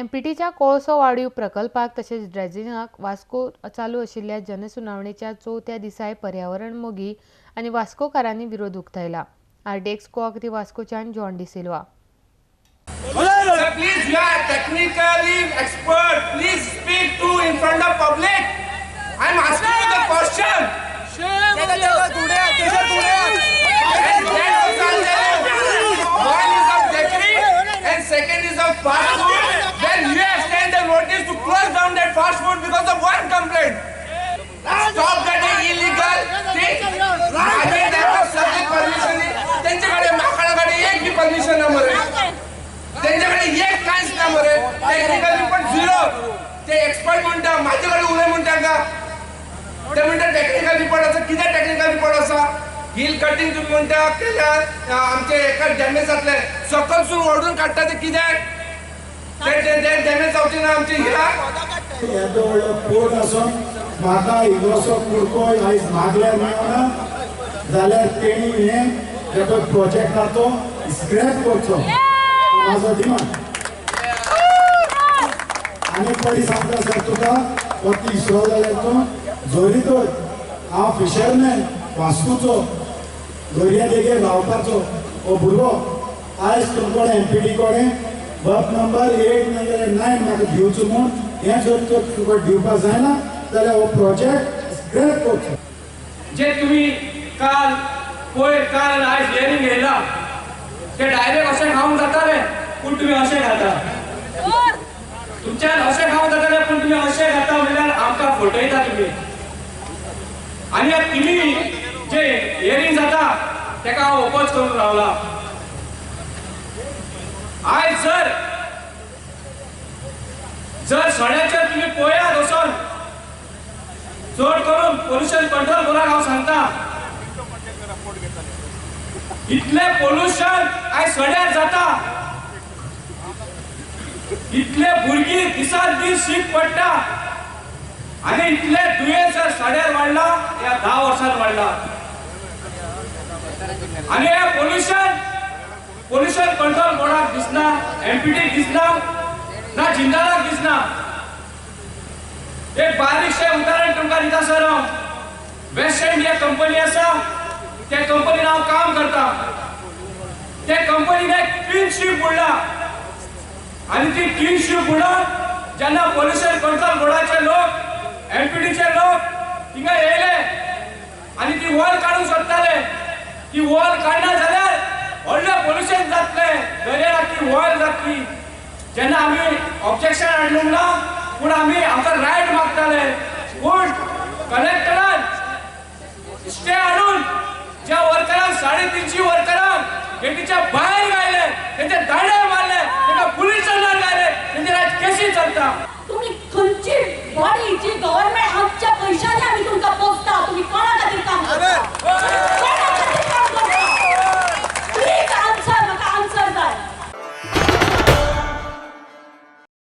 एमपीटीच्या कोळसो वाडीव प्रकल्पाक तसेच ड्रेजिंगाक वास्को चालू आशिल्ल्या जनसुनावणेच्या 4थ्या दिसाय पर्यावरण मोगी आनी वास्कोकारांनी विरोध उक्तायला. आरडीएक्स कोऑपरेटिव्ह वास्कोच्यान John D'Silva. Sir, please, you are technically expert. Please speak to in front of public. I am asking you the question. One is of bakery and second is of fast food. Then you extend the notice to close down that fast food because of one complaint. Stop getting illegal thing. आगे देखो सगळी permission त्यांच्याकडे माकडाकडे एक भी permission न मरे. त्यांच्याकडे एक काहीच ना मरे. Technical report zero. ते एक्सपर्ट म्हणता माझ्याकडे उलय म्हणता का ते म्हणता टेक्निकल रिपोर्ट असा किती टेक्निकल रिपोर्ट असा हिल कटिंग तुम्ही म्हणता केल्या आमचे एका डॅमेज जातले सकलसून ओढून काढता ते किती ते डॅमेज जावचे ना आमचे हिला येदो पोट असो म्हाका इल्लोसो कुडको आयज मागल्यार मेळना जाल्यार तेणी हे जो प्रोजेक्ट आसा तो स्क्रॅप करचो माझो डिमांड. आनी पडी सांगता सर तुका वती इसरो जाल्यार तूं जोरी तर हांव फिशरमॅन वास्कोचो दर्या देगेर रावपाचो हो भुरगो आयज तुमकोडे एमपीटी कोडे बस नंबर 8 नाजाल्यार 9 म्हाका दिवचो म्हूण हें जर तर तुका दिवपाक जायना जाल्यार हो प्रोजेक्ट स्क्रॅप करचो. जे तुम्ही काल काल आयज हियरिंग घेयला ते डायरेक्ट अशें खावंक जाताले पूण तुम्ही अशें खाता तुमच्यान अशें खावंक जाताले पूण तुम्ही अशें खाता म्हणल्यार आमकां फटयता तुम्ही. आनी तुम्ही जे हियरिंग जाता तेका हांव ओपोज करून रावला. आयज जर सड्याचेर तुम्ही पळयात वचोन चड करून पोल्युशन कंट्रोल कराक हांव सांगता इतले पोल्युशन आयज सड्यार जाता इतले भुरगीं दिसान दीस शीक पडटा आनी इतले दुयेंस सड्यार वाडला ह्या 10 वर्सांत वाडला. आनी हे पोल्युशन कंट्रोल बोर्डाक दिसना एमपीटीक दिसना ना जिंदालाक दिसना. एक बारीकशें उदाहरण तुमकां दिता सर हांव वेस्ट एंड ही कंपनी आसा त्या कंपनीन हांव काम करता. त्या कंपनीन एक क्लीन शीप उडला आनी ती क्लीन शीप उडोवन जेन्ना पोल्युशन कंट्रोल बोर्डाचे लोक एमपीटीचे लोक थिंगा येयले आनी ती वॉल काडूंक सोदताले. ती वॉल काडना जाल्यार व्हडलें पोल्युशन जातलें दर्याक ती वॉल जातली. जेन्ना आमी ऑब्जेक्शन हाडूंक ना पूण आमी आमकां रायट मागताले पूण कलेक्टरान स्टे हाडून ज्या वर्करांक 350 वर्करांक गेटीच्या भायर गायले तेंचे दांडे